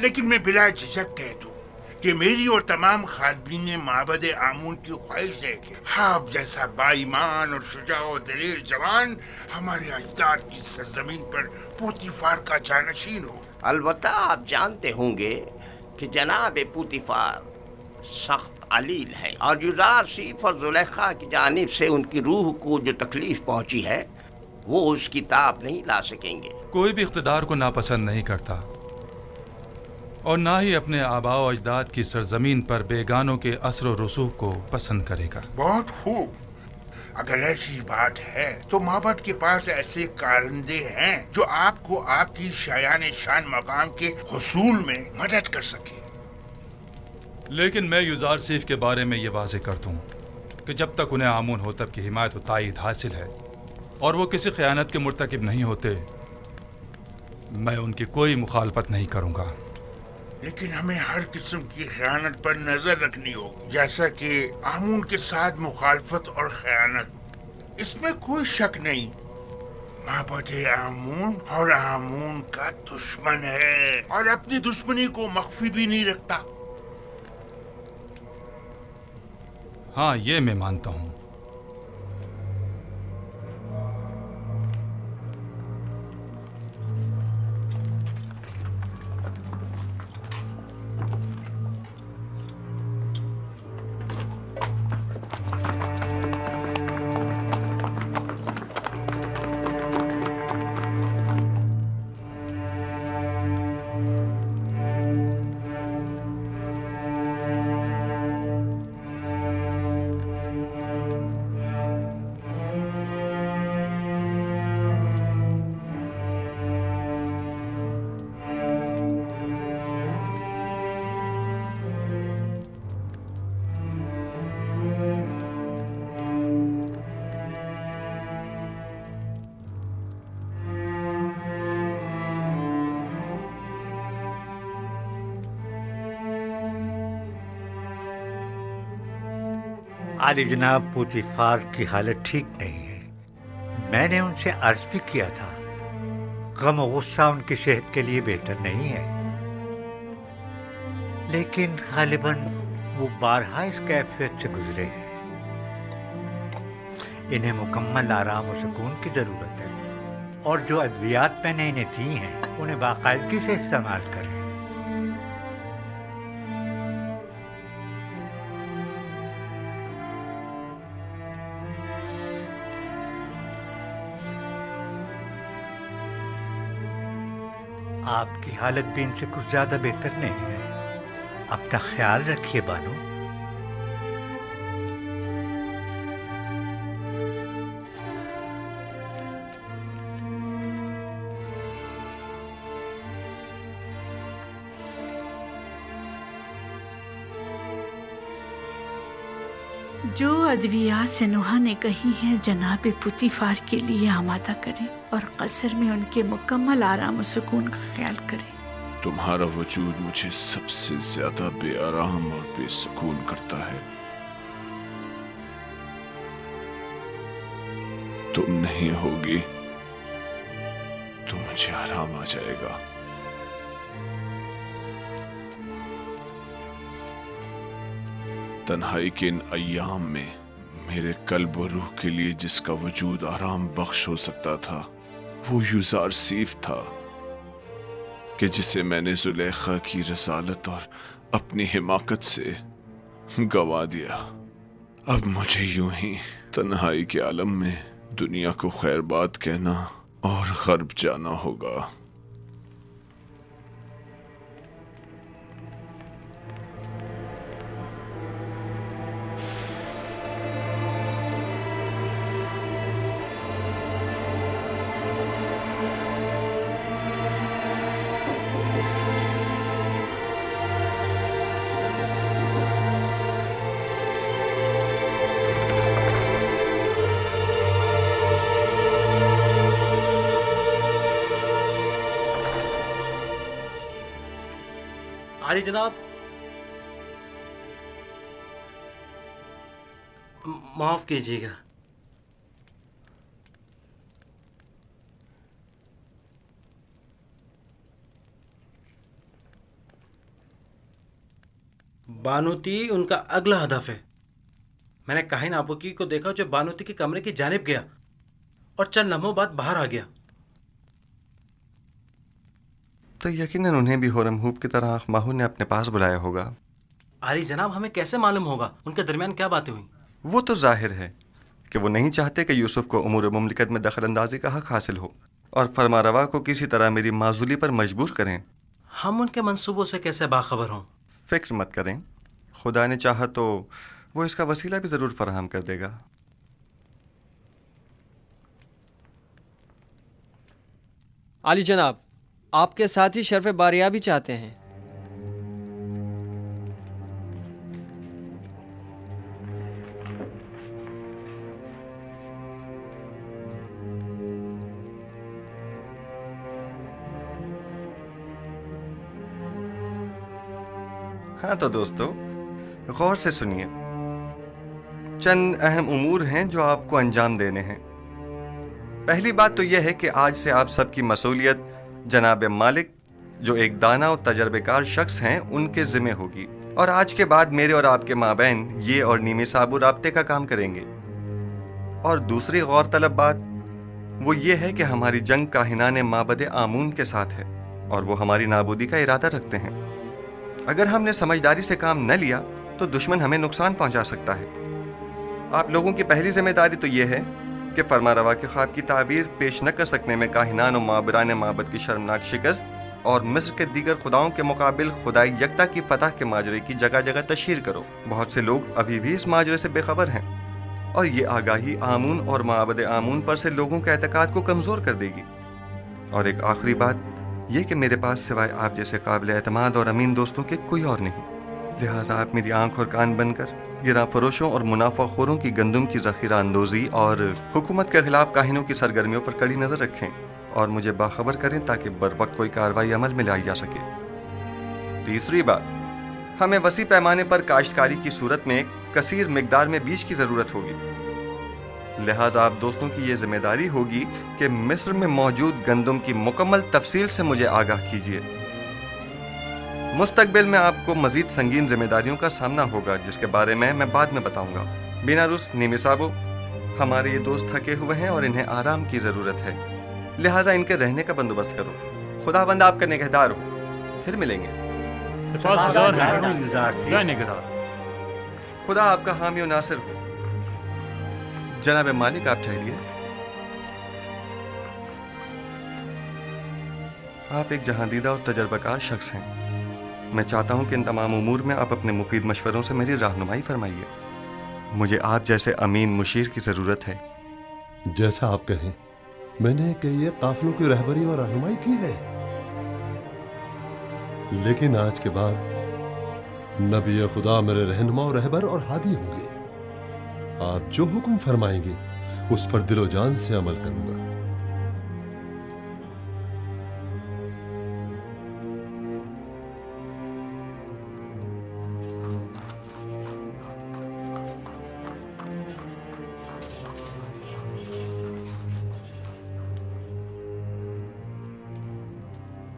S9: लेकिन मैं बिला झिझक कह दूं कि मेरी और तमाम खादमीन माबद आमून की ख्वाहिश है कि आप जैसा बाईमान और शुजा और दलेर जवान हमारे अजदाद की सरजमीन पर पूतीफार का जानशीन हो।
S12: अलबत्ता आप जानते होंगे कि जनाब पूतीफार सख्त अलील है और युजारसीफ और जुलेखा की जानिब से उनकी रूह को जो तकलीफ पहुंची है वो उसकी ताब नहीं ला सकेंगे।
S23: कोई भी इख्तिदार को नापसंद नहीं करता और ना ही अपने आबा व अजदाद की सरजमीन पर बेगानों के असर व रसूख को पसंद करेगा।
S9: बहुत खूब। अगर ऐसी बात है तो माबद के पास ऐसे कारंदे हैं जो आपको आपकी शायान शान मकाम के हुसूल में मदद कर सके।
S23: लेकिन मैं युजारसीफ के बारे में ये वाज़ेह कर दूं कि जब तक उन्हें आमून होतब की हिमायत व तायीद हासिल है और वो किसी ख़यानत के मुर्तकिब नहीं होते, मैं उनकी कोई मुखालफत नहीं करूँगा।
S9: लेकिन हमें हर किस्म की खयानत पर नजर रखनी होगी, जैसा कि आमून के साथ मुखालफत और खयानत, इसमें कोई शक नहीं। माबद आमून और आमून का दुश्मन है और अपनी दुश्मनी को मख्फी भी नहीं रखता।
S23: हाँ, ये मैं मानता हूँ।
S19: आली जनाब पूतीफार की हालत ठीक नहीं है। मैंने उनसे अर्ज भी किया था, गम और गुस्सा उनकी सेहत के लिए बेहतर नहीं है, लेकिन गालिबन वो बारहा इस कैफियत से गुजरे हैं। इन्हें मुकम्मल आराम और सुकून की ज़रूरत है और जो अद्वियात मैंने इन्हें दी हैं उन्हें बाकायदगी से इस्तेमाल करें। आपकी हालत भी इनसे कुछ ज्यादा बेहतर नहीं है। अपना ख्याल रखिए बानो।
S2: जो अद्वियात से नुहा ने कही हैं जनाब पुतीफार के लिए आमादा करें और कसर में उनके मुकम्मल आराम और सुकून का ख्याल करें।
S4: तुम्हारा वजूद मुझे सबसे ज्यादा बेआराम और बेसुकून करता है। तुम नहीं होगी तो मुझे आराम आ जाएगा। तन्हाई के इन अय्याम में मेरे कल्ब और रूह के लिए जिसका वजूद आराम बख्श हो सकता था वो युजार सीफ था कि जिसे मैंने जुलेखा की रसालत और अपनी हिमाकत से गवा दिया। अब मुझे यूं ही तन्हाई के आलम में दुनिया को खैरबाद कहना और गर्ब जाना होगा।
S1: आली जनाब, माफ कीजिएगा। बानूती उनका अगला हदफ है। मैंने काहिन आबूकी को देखा जो बानूती के कमरे की जानिब गया और चंद लम्हों बाद बाहर आ गया।
S10: तो यकीनन उन्हें भी होरम हूब की तरह माहू ने अपने पास बुलाया होगा।
S1: आली जनाब, हमें कैसे मालूम होगा उनके दरमियान क्या बातें हुई?
S10: वो तो जाहिर है कि वो नहीं चाहते कि यूसुफ को उमूर मुमलिकत में दखल अंदाजी का हक हासिल हो और फरमारवा को किसी तरह मेरी माजूली पर मजबूर करें।
S1: हम उनके मंसूबों से कैसे बाखबर हों?
S10: फिक्र मत करें, खुदा ने चाहा तो वो इसका वसीला भी ज़रूर फराहम कर देगा।
S13: आली जनाब, आपके साथ ही शर्फ बारिया भी चाहते हैं।
S10: हाँ तो दोस्तों, गौर से सुनिए। चंद अहम उमूर हैं जो आपको अंजाम देने हैं। पहली बात तो यह है कि आज से आप सबकी मसूलियत जनाब मालिक, जो एक दाना और तजर्बेकार शख्स हैं, उनके ज़िम्मे होगी। और आज के बाद मेरे और आपके माबैन ये और नीमी साबु राब्ते का काम करेंगे। और दूसरी गौर तलब बात वो ये है कि हमारी जंग काहिनाने माबद आमून के साथ है और वो हमारी नाबूदी का इरादा रखते हैं। अगर हमने समझदारी से काम न लिया तो दुश्मन हमें नुकसान पहुंचा सकता है। आप लोगों की पहली जिम्मेदारी तो यह है कि फरमारवा के ख्वाब की ताबीर पेश न कर सकने में काहिनान और माबरान माबद की शर्मनाक शिकस्त और मिस्र के दीगर खुदाओं के मुकाबिल खुदाई यकता की फतह के माजरे की जगह जगह तशहीर करो। बहुत से लोग अभी भी इस माजरे से बेखबर हैं और ये आगाही आमून और माबद आमून पर से लोगों के एतकाद को कमज़ोर कर देगी। और एक आखिरी बात यह कि मेरे पास सिवाय आप जैसे काबिल एतमाद और अमीन दोस्तों के कोई और नहीं। लिहाजा आप मेरी आंख और कान बनकर गिरा फरोशों और मुनाफाखोरों की गंदुम की ज़ख़ीरा अंदोज़ी और हुकूमत के खिलाफ काहिनों की सरगर्मियों पर कड़ी नज़र रखें और मुझे बाखबर करें ताकि बर वक्त कोई कार्रवाई अमल में लाई जा सके। तीसरी बात, हमें वसी पैमाने पर काश्तकारी की सूरत में कसीर मिकदार में बीज की ज़रूरत होगी। लिहाजा आप दोस्तों की ये जिम्मेदारी होगी कि मिस्र में मौजूद गंदुम की मुकम्मल तफसील से मुझे आगाह कीजिए। मुस्तकबिल में आपको मजीद संगीन जिम्मेदारियों का सामना होगा जिसके बारे में मैं बाद में बताऊंगा। बिनारुस नीमी साबो, हमारे ये दोस्त थके हुए हैं और इन्हें आराम की ज़रूरत है, लिहाजा इनके रहने का बंदोबस्त करो। खुदाबंद आपका निगहदार हो। फिर मिलेंगे। खुदा आपका हामी और नासिर हो। जनाब मालिक, आप ठहरिए। आप एक जहांदीदा और तजर्बाकार शख्स हैं। मैं चाहता हूं कि इन तमाम उमूर में आप अपने मुफीद मशवरों से मेरी रहनुमाई फरमाइए। मुझे आप जैसे अमीन मुशीर की ज़रूरत है।
S21: जैसा आप कहें। मैंने कई काफिलों की रहबरी और रहनुमाई की है, लेकिन आज के बाद नबी खुदा मेरे रहनुमा और रहबर और हादी होंगे। आप जो हुक्म फरमाएंगे उस पर दिलो जान से अमल करूंगा।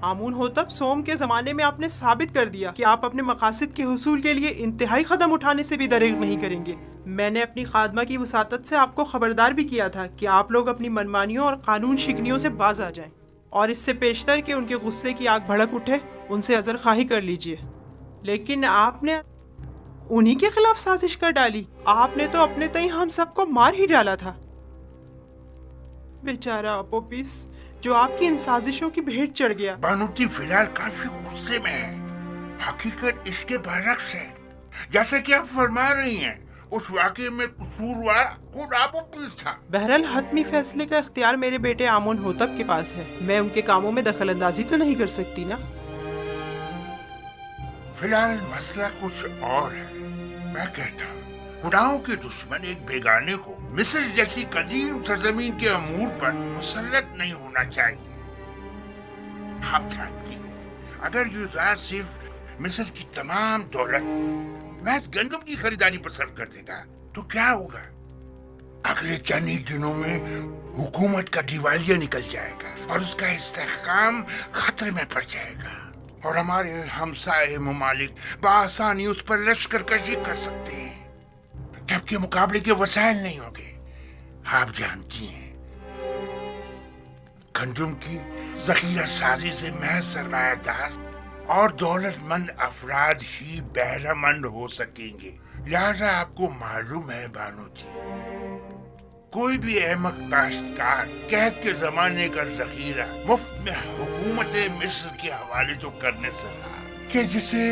S14: आमून होतब सोम के ज़माने में आपने साबित कर दिया कि आप अपने मकासद के हुसूल के लिए इंतहाई कदम उठाने से भी दरेग नहीं करेंगे। मैंने अपनी खादमा की वसातत से आपको खबरदार भी किया था कि आप लोग अपनी मनमानियों और कानून शिकनियों से बाज आ जाएं, और इससे पेशतर कि उनके गुस्से की आग भड़क उठे उनसे अज़र खाही कर लीजिए। लेकिन आपने उन्हीं के खिलाफ साजिश कर डाली। आपने तो अपने तई हम सबको मार ही डाला था। बेचारा अपोपिस जो आपकी इन साजिशों की भेंट चढ़ गया।
S9: बानूती फिलहाल काफी गुस्से में है। हकीकत इसके बरक्स है। जैसे कि आप फरमा रही हैं, उस वाकये में कसूरवार खुद अपोपिस था।
S14: बहरहाल हतमी फैसले का इख्तियार मेरे बेटे आमून होतब के पास है। मैं उनके कामों में दखल अंदाजी तो नहीं कर सकती ना।
S9: फिलहाल मसला कुछ और है। मैं कहता हूँ खुदाओं के दुश्मन एक बेगाने को मिस्र जैसी कदीम सरजमीन के अमूर पर मुसल्लत नहीं होना चाहिए। आप जानती हैं, अगर यूज़ार सिर्फ मिस्र की तमाम दौलत महज गंदम की खरीदारी पर सर्फ कर देगा तो क्या होगा? अगले चंद ही दिनों में हुकूमत का दिवालिया निकल जाएगा और उसका इस्तेहकाम खतरे में पड़ जाएगा, और हमारे हमसाए ममालिक बआसानी उस पर लश्कर कशी कर सकते हैं, जबकि मुकाबले के वसाइल नहीं होंगे। आप जानती हैं, गंदम की जखीरा साजी से महज सरमायादार और दौलतमंद अफराद ही बहरामंद हो सकेंगे। लिहाजा आपको मालूम है बानो जी, कोई भी अहमक काश्तकार कहत के जमाने का जखीरा मुफ्त में हुकूमत मिस्र के हवाले तो करने से रहा कि जिसे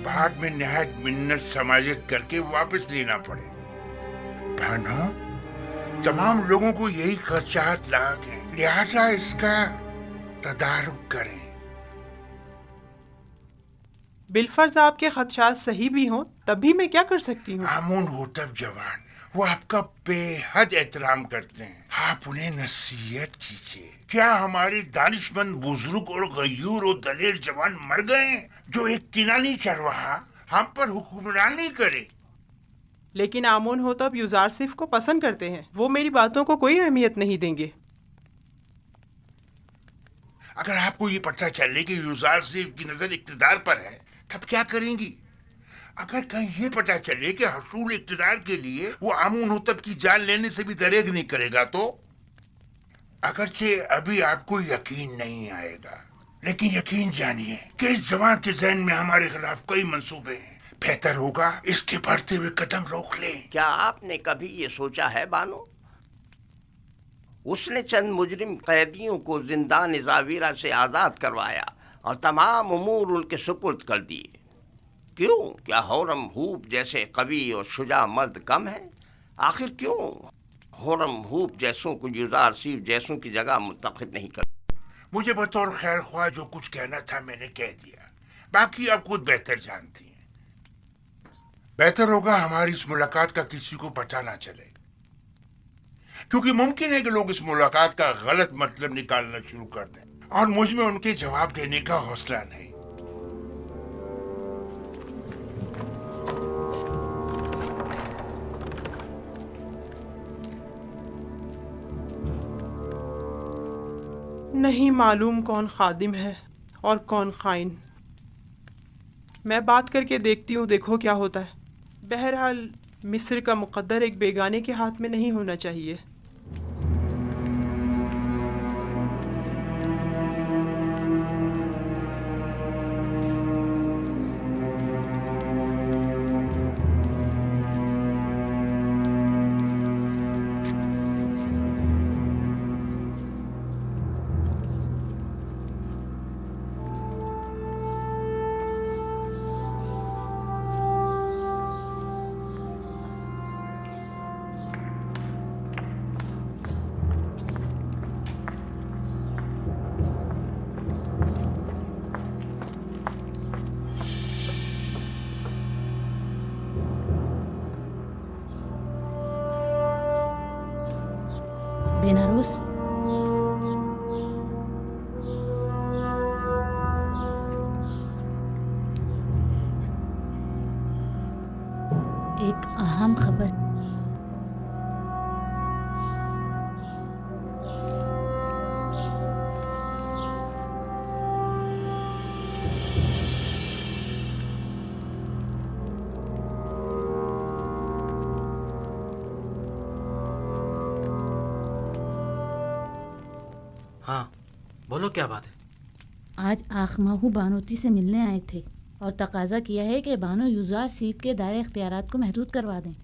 S9: बाद में निहायत मिन्नत समाजित करके वापस लेना पड़े। भानो, तमाम लोगों को यही खर्चात लाग है, लिहाजा इसका तदारुक करें।
S14: बिलफर्ज आपके खदशात सही भी हों तब भी मैं क्या कर सकती हूँ?
S9: आमून होतब जवान वो आपका बेहद एहतराम करते हैं। आप उन्हें नसीहत कीजिए। क्या हमारे दानिशमंद बुजुर्ग और गयूर और दलेर जवान मर गए जो एक किनानी चरवाहा हम पर हुक्मरानी करे?
S14: लेकिन आमून होतब यूज़ार सिफ को पसंद करते हैं। वो मेरी बातों को कोई अहमियत नहीं देंगे।
S9: अगर आपको ये पता चले कि यूज़ार सिफ की नजर इक्तिदार पर है तब क्या करेंगी? अगर कहीं ये पता चले कि हसूल इक्तिदार के लिए वो आमून होतब की जान लेने से भी दरेग नहीं करेगा तो? अगरचे अभी आपको यकीन नहीं आएगा, लेकिन यकीन जानिए कि इस जवान के ज़हन में हमारे खिलाफ कई मंसूबे हैं। बेहतर होगा इसके बढ़ते हुए कदम रोक लें।
S12: क्या आपने कभी ये सोचा है बानो, उसने चंद मुजरिम कैदियों को जिंदान जावीरा से आज़ाद करवाया और तमाम उमूर उनके सुपुर्द कर दिए। क्यों? क्या होरम हूप जैसे कवि और शुजा मर्द कम है? आखिर क्यों होरम हूप जैसों को यूज़ार सिफ जैसों की जगह मुंतखब नहीं कर?
S9: मुझे बतौर खैर ख्वाह जो कुछ कहना था मैंने कह दिया, बाकी आप खुद बेहतर जानती हैं। बेहतर होगा हमारी इस मुलाकात का किसी को पता ना चले, क्योंकि मुमकिन है कि लोग इस मुलाकात का गलत मतलब निकालना शुरू कर दें और मुझ में उनके जवाब देने का हौसला नहीं।
S14: नहीं मालूम कौन खादिम है और कौन खाइन। मैं बात करके देखती हूँ, देखो क्या होता है। बहरहाल मिस्र का मुकद्दर एक बेगाने के हाथ में नहीं होना चाहिए।
S16: बेनारोस, एक अहम खबर।
S1: हाँ, बोलो क्या बात है?
S6: आज आखमाहू बानोती से मिलने आए थे और तकाजा किया है कि बानो यूजार सीप के दायरे इख्तियारात को महदूद करवा दें।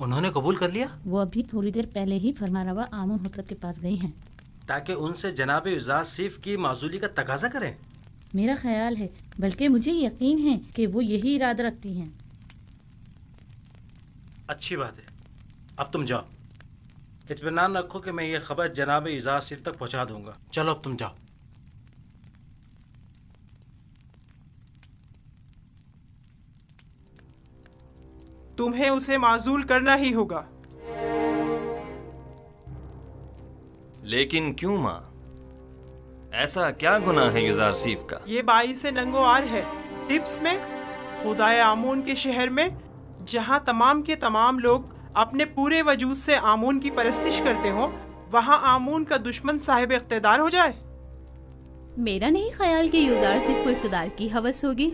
S1: उन्होंने कबूल कर लिया?
S6: वो अभी थोड़ी देर पहले ही फरमारवा आमून होतब के पास गई हैं
S1: ताकि उनसे जनाब यूजार सीफ की माजूली का तकाजा करें।
S6: मेरा ख्याल है, बल्कि मुझे यकीन है कि वो यही इरादा रखती हैं।
S1: अच्छी बात है, अब तुम जाओ। इत्मीनान रखो कि मैं ये खबर जनाब यूजार सीफ तक पहुंचा दूंगा। चलो अब तुम जाओ।
S14: तुम्हें उसे माजूल करना ही होगा।
S16: लेकिन क्यों माँ? ऐसा क्या गुनाह है यूजार सीफ का?
S14: ये बाईस नंगोआर है टिप्स में, खुदाए आमून के शहर में, जहाँ तमाम के तमाम लोग अपने पूरे वजूद से आमून की परस्तिश करते हो, वहाँ आमून का दुश्मन साहिब इख्तिदार हो जाए।
S18: मेरा नहीं ख्याल कि यूजार सिर्फ को इख्तिदार की हवस होगी।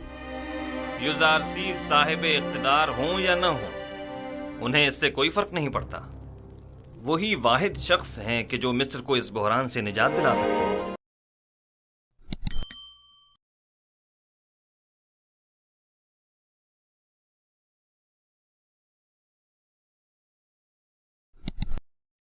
S16: यूजार सीफ साहिब इख्तिदार हों या न हों, उन्हें इससे कोई फर्क नहीं पड़ता। वही वाहिद शख्स हैं कि जो मिस्र को इस बहरान से निजात दिला सकते हैं।